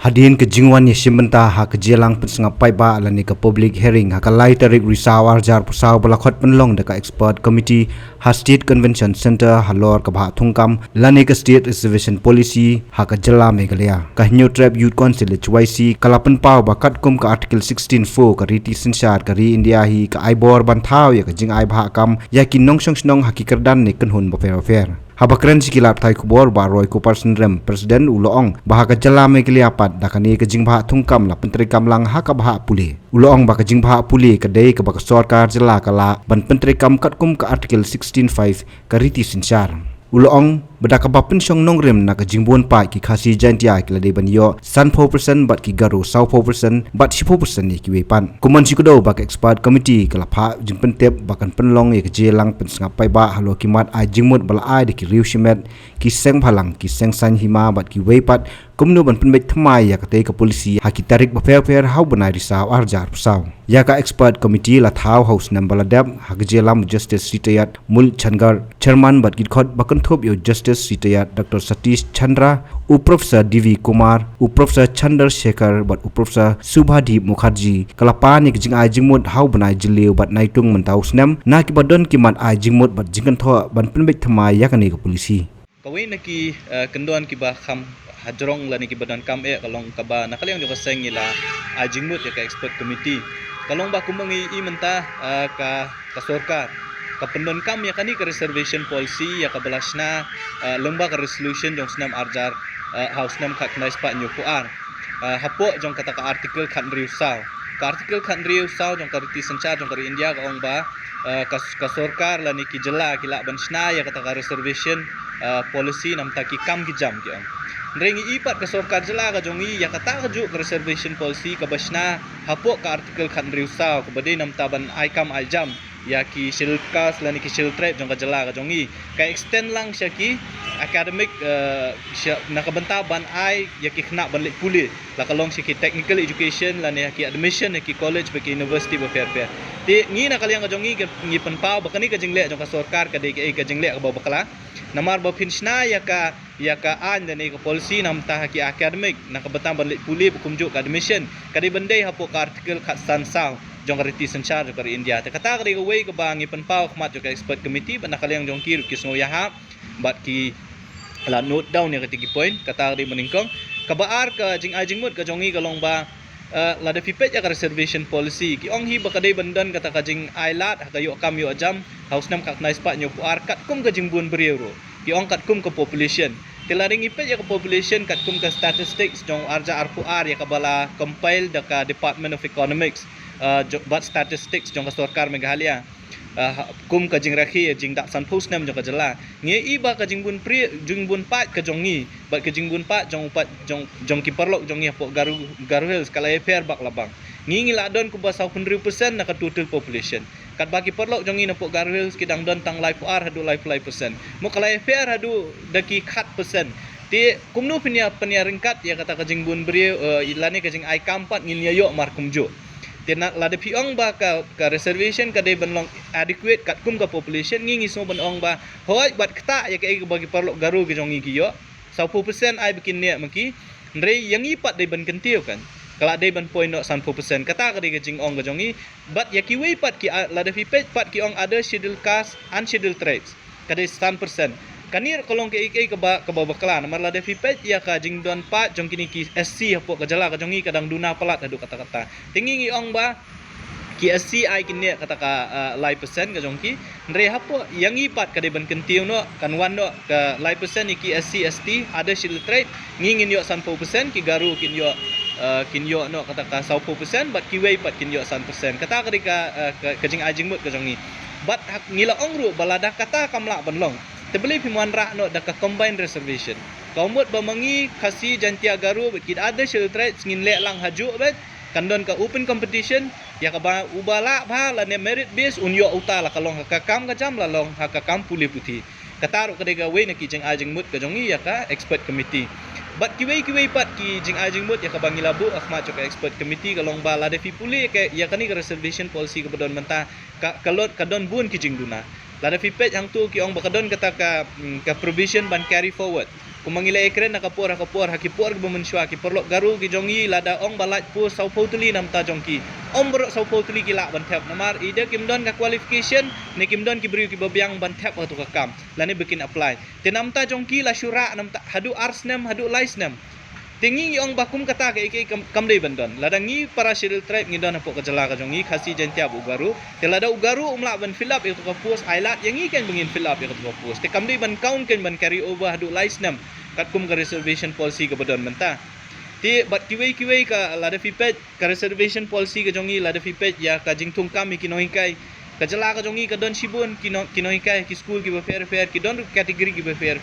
Hadin ke jingwan ni simbenta ha ke jelang pensengapai ba alani ke public hearing ha ka lai tarik risau arjar pusau balakot penlong deka expert committee ha state convention center halor ka ba thungkam lani ke state reservation policy ha ka jela meghalaya ka new trap youth council HYC kalapan pau ba kum ka article 16.4 ka riti sensar ka ri india hi ka aibor ban thau ya ka jing ai ba kam ya ki nong song snong hakikardan ne kan hun ba fer habakren sikilap thai kubor ba roy ko person rem presiden uloong bahaka jala me kiliapat dakani ke jingba thungkam la pentri kamlang haka bah puli uloong ba ke jingba puli ke dei ke ba sarkar jala kala ban pentri kam katkum ka article 16.5 ka riti sinsar uloong bedaka ba pensyong nongrem na ka jingbon pa ki khasi jantia ki lade ban yo san 4% bat ki garu sau 4% bat 10% ni ki wepan kuman sikudo ba ka expert committee kala pha jing pentep bakan penlong ye ke jelang pensengapai ba halo kimat ai jingmut bala ai de ki riu shimet ki seng phalang ki seng san hima bat ki wepat kumnu ban penbek thamai ya ka te ka polisi ha ki tarik ba fer hau banai risau arjar pusau ya ka expert committee la thau house nambala dab ha ke jelam justice sitayat mul changar chairman bat ki khot bakan thop yo justice sitayat Dr. Satish Chandra, Uprofesor Divi Kumar, Uprofesor Chandra Shekhar, but Uprofesor Subhadip Mukherjee. Kalapan ni jing ai jingmut hau banai jiliu bat naitung mentau snem na ki badon kimat ai jingmut bat jingkan tho ban penbek thamai yakani ke polisi. Kawin naki kenduan ki ba kham hajrong la niki badan kam kalong ka ba nakaliang jo kaseng ila ai jingmut ya ka expert committee. Kalong ba kumangi i menta ka sorkar kapendon kam ya kani ke reservation policy ya ka balasna lomba ka resolution jong snam arjar house nam khat nais pa nyupuar hapo jong kata ka article khat riusau ka article khat riusau jong ka riti sanchar jong ka india ka ong ba ka sorkar la ni ki jela kila bansna ya kata ka reservation policy nam ta ki kam ki jam ki ong rengi ipat ka sorkar jela ka jongi ya kata ka ju ka reservation policy ka basna hapo ka article khat riusau ka bade nam ta ban ai kam ai jam ya ki silkas lani ki siltrep jong ka jela ka jongi ka extend lang siya ki academic nakabanta ban ai ya ki khna ban le puli la kalong si ki technical education lani ki admission ki college ki university ba fair ti ngi na kaliang ka jongi ngi panpau bakani ka jingle jong ka sarkar ka dei ka jingle ka ba bakala namar ba pinsna ya ka an dani ka policy nam ta ki academic nakabanta ban le puli kumjuk ka admission ka dei bandai hapo ka article khat sansau jong kariti sanchar jong kari india te kata kari way ka bangi panpau khmat jong expert committee ban nakaliang jong kiru ki sngo yaha bat ki la note down ya katiki point kata kari meningkong kabaar ka jing ajingmut ka jongi kalong ba la de pipet ya ka reservation policy ki ong hi ba kadai bandan kata ka jing ailat ka yo kam yo jam house nam kak nais pa nyo puar kat kum ka jing bun bereuro ki ong kat kum ka population tilaring ipet ya ka population kat kum ka statistics jong arja arpuar ya ka bala compile da ka department of economics bat statistics jong ka sarkar Meghalaya kum ka jing rakhi jing dak san post nam jong ka jela nge i ba ka jing bun pat ka jongi bat ka jing bun pat jong upat jong ki perlok jong ya po garu hills kala fair bak labang ngi ladon ku ba 100% na ka total population kat bagi perlok jong na po garu hills kidang don tang life ar hadu life percent mo kala fair hadu daki khat percent ti kumnu penya ringkat ya kata ka jing bun bri ilani ka jing ai kampat ngil yo markum jo tina la de piong ba ka reservation ka de banlong adequate kat kum ka population ngi so banong ba hoi bat kta ya ka bagi perlu garu ke jongi ki yo 10% ai bikin ne maki re yang ipat de ban kentiu kan kala de ban point 10% kata ka de jing ong ka jongi bat ya ki we pat ki la de pipet pat ki ong other scheduled caste unscheduled tribes ka de 10% kanir kolong ke ka ba baklan mar la de pipet ya ka jing don pat jong kini ki SC hapo ka jala ka jongi kadang duna palat adu kata-kata tingi ngi ong ba ki SC ai kini kata ka lai percent ka jong ki re hapo yang ipat ka de ban kentiu no kan wan no ka lai percent ki SC ST ada scheduled tribe ngingin yo 10% ki garu kin yo no kata ka 10% bat ki wei pat kin yo 100% kata ka jing ajing mut ka jongi bat ngila ong ru balada kata kamla banlong tebeli pimuan rak no da ka combined reservation kaumut bamangi khasi jantia garu kid ada shelter ngin le lang haju bet kandon ka open competition ya ka ba ubala ba la ne merit base unyo utala kalong ka kam ka jam la long ha ka kam puli puti kataru ka dega we na ki jeng ajeng mut ka jongi ya ka expert committee bat kiwei pat ki jing ajing mut ya ka bangilabu akhma ka expert committee kalong ba la de fi puli ka ya kani ka reservation policy ka badon menta ka kalot kadon bun ki jing duna lada pipet yang tu ki ong bakadon kata ka provision ban carry forward kumangila ekren nakapor hakipor bumensyua ki perlo garu ki jongi lada ong balat pu sau potuli nam ta jongki ombro sau potuli ki la ban thap namar ide kimdon ka qualification ne kimdon ki beri ki babiang ban thap tu ka kam lani bikin apply tenam ta jongki la syura nam ta hadu arsnem hadu laisnem tingi ong bakum kata ke kamdei bandon ladangi para shiril tribe ngidon apok kejala ka jongi khasi jentia ugaru te lada ugaru umla ban fill up itu ka post ailat yangi kan bengin fill up itu ka post te kamdei ban count kan ban carry over hadu laisnem katkum ka reservation policy ka badon menta ti bat kiwei ka lada fipet ka reservation policy ka jongi lada fipet ya ka jingtung kami kinohikai ka jala ka jongi ka don shibun kinohikai ki school ki ba fair ki don category ki ba fair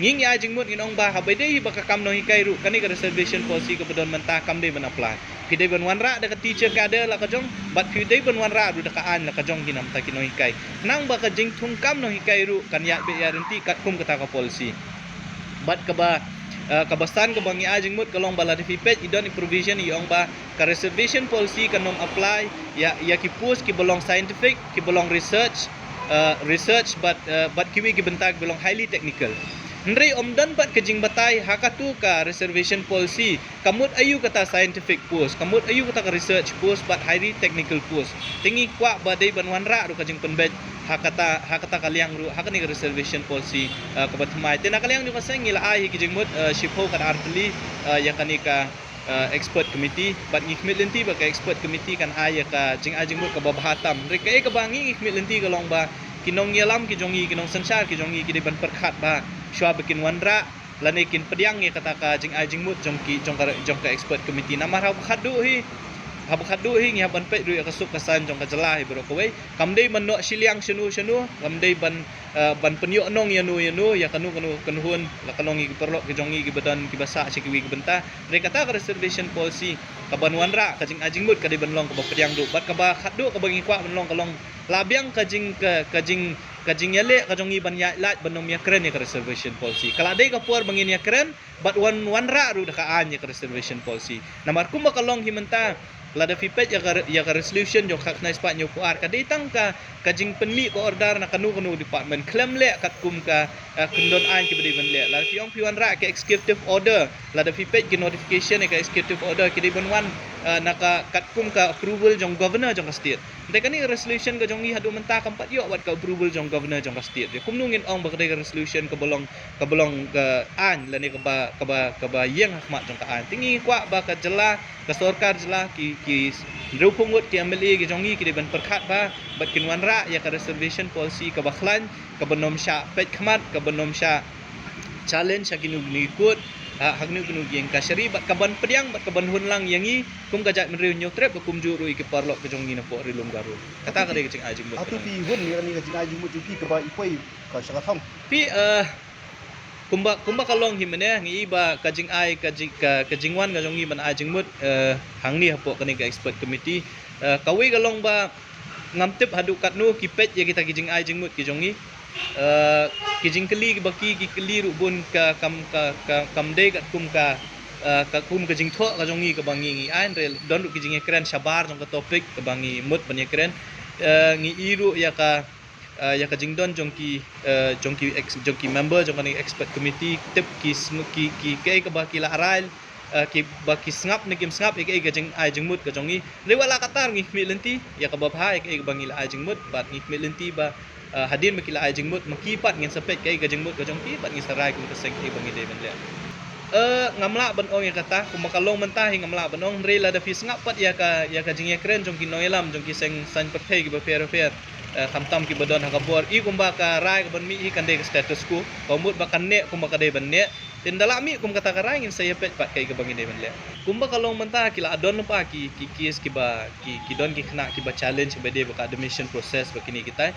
nging ya jingmut inong ba habadei ba ka kam nohikai ru kani ka reservation policy ka badon menta kam dei ban apply pidei ban wanra da ka teacher ka ada la ka jong bat pidei ban wanra ru da ka an la ka jong kinam ta kinohikai nang ba ka jingtung kam nohikai ru kan ya be ya renti katkum kata ka policy bat ka ba kabasan ka bangi ajing mut kalong bala defipet idon provision iong ba ka reservation policy kanom apply ya ki post ki belong scientific ki belong research but kiwi ki bentag belong highly technical Ndri omdan bat kejing batai hakatu ka reservation policy kamut ayu kata scientific post kamut ayu kata ka research post but highly technical post tingi kwa badai banwanra ru kajing penbet hakata kaliang ru hakani ka reservation policy kabatmai tena kaliang ju kaseng ila ai kijing mut shipho kan artli yakani ka expert committee but ngikmit lenti ba ka expert committee kan ai ka jing ajing mut ka babahatam ndri ka ka bangi ngikmit lenti kalong ba kinong yalam ki jongi kinong sansar ki jongi ki ban perkhat ba shwa bikin wanra lani kin pediang ye kata ka jing ajing mut jongki jongka expert committee namar hab khadu hi ngi haban pe ru ka suk kasan jong ka jala hi bro koi kamdei man no siliang shenu kamdei ban penyo nong yanu ya kanu hun la kalongi ki perlo ki jongi ki badan ki basa si ki wi ki benta re kata ka reservation policy ka ban wanra ka jing ajing mut ka de ban long ka pediang du bat ka ba khadu ka bangi kwa ban long kalong labiang ka jing yale ka jongi ban ya lat ban nom ya kren ya ka reservation policy kala dei ka puar bangin ya kren but wanra ru da ka an ya ka reservation policy namar kum kalong himenta lada fipet ya ka resolution jo khak na spa nyo puar ka ditang ka jing penmi ko order na kanu department claim le kat kum ka kendon an ki bedi ban le la fiong piwan ra ka executive order lada fipet ki notification ka executive order ki ban wan na ka kat kum ka approval jong governor jong state mereka ni resolution ka jong i hadu menta kampat yo wat ka approval jong governor jong state ya kum nungin ong ba ka resolution ka bolong ka an la ni ka ba yeng hakmat jong ka an tingi kwa ba ka jela ka sarkar jela ki rupungut ki MLA ki jongi ki ban perkhat ba bat kin wanra ya ka reservation policy ka bakhlan ka banom sha pet khmat ka banom sha challenge ki nu ikut hagnu kunu gieng ka shari bat ka ban pediang bat ka ban hunlang yangi kum ka jat menriu nyok trep kum juru ki parlo ka jongi na po rilum garu kata ka de cing ajing atu pi hun ni ka jing ajing mu pi ka ba ipoi ka saka thong pi kumba kalong himene ngi ba kajing ai kajingwan ka jongi ban ajing mut hangni hapo kani ka expert committee kawi kalong ba ngamtip hadu katnu kipet ya kita kijing ajing mut ki jongi kijing keli baki ki keli rubun ka kamde kat kum ka kum kajing tho ka jongi ka bangi ngi an rel don kijing ekran sabar jong ka topik ka bangi mut ban ekran ngi iru ya ka jingdon jongki member jongkani expert committee tip ki ka baki la aral ki baki sngap ni kim sngap ke jing ai jingmut ka jongi lewala katar ngi milenti ya ka babha ke bangi la ai jingmut bat ngi milenti ba hadin makila ai jingmut makipat ngin sepet ke jingmut ka jongki pat ngi sarai ku keseng ke bangi de ben le ngamla ban ong ya kata kumakalong mentah ngamla ban ong rela da fi sngap pat ya ka jing ekren jongki noelam jongki seng san pathe ki ba fair khamtam ki badon hakapor i kumba ka rai ka ban mi i kande status ku komut bakan ne kumba ka de ban ne tindala mi kum kata ka rai ngin saya pet pat kai ka bangin de ban le kumba kalong menta kila adon pa ki kies ki ba ki don ki khna ki ba challenge ba de ba admission process ba kini kita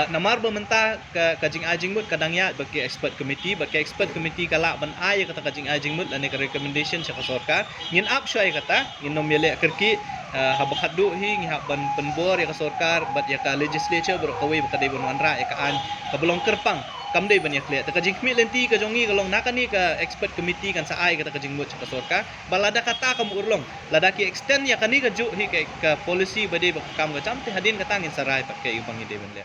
namar ba menta ka jing ajing mut kadang ya ba ki expert committee kala ban ai kata ka jing ajing mut lane ka recommendation sa sarkar ngin up syai kata ngin nom yele kerki habak hadu hi ngi haban penbor ya ka sarkar bat ya ka legislature bro kawe ba kadai ban wanra ya ka an ka belong kerpang kamdei banyak lihat ka jing kmi lenti ka jongi kalong nakani ka expert committee kan sa ai kata ka jing mut sa sarkar balada kata ka urlong lada ki extend ya kani ka ju hi ka policy bade ba kam ka chamte hadin ka tangin sarai pat kay ibang ide ban le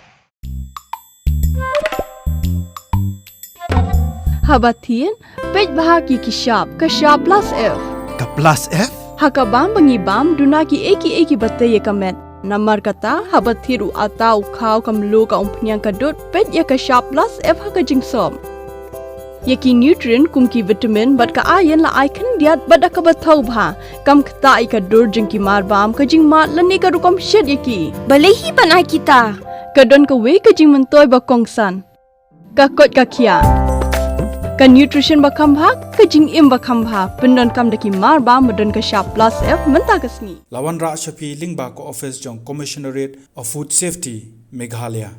habatin pej bahagi kishap kashap plus F Ka plus F? hakabam bangibam dunaki eki batay kamet namar kata habatiru atau kau kamlu ka umpnyang kadut pej ya kashap plus F hakajingsom yaki nutrient kumki vitamin bat ka ayan la icon diat bada ka bathau bha kam kta ka dur jingki mar bam ka jing mat lani ka rukom shed yaki Balehi panai kita. kadon ka we ka jing mentoy ba kongsan ka kot ka kia ka nutrition ba kam bha ka jing im ba kam bha pendon kam daki mar bam medon ka sharp plus F menta kasni Lawan Ra Shafi Lingba ko office jong Commissionerate of Food Safety Meghalaya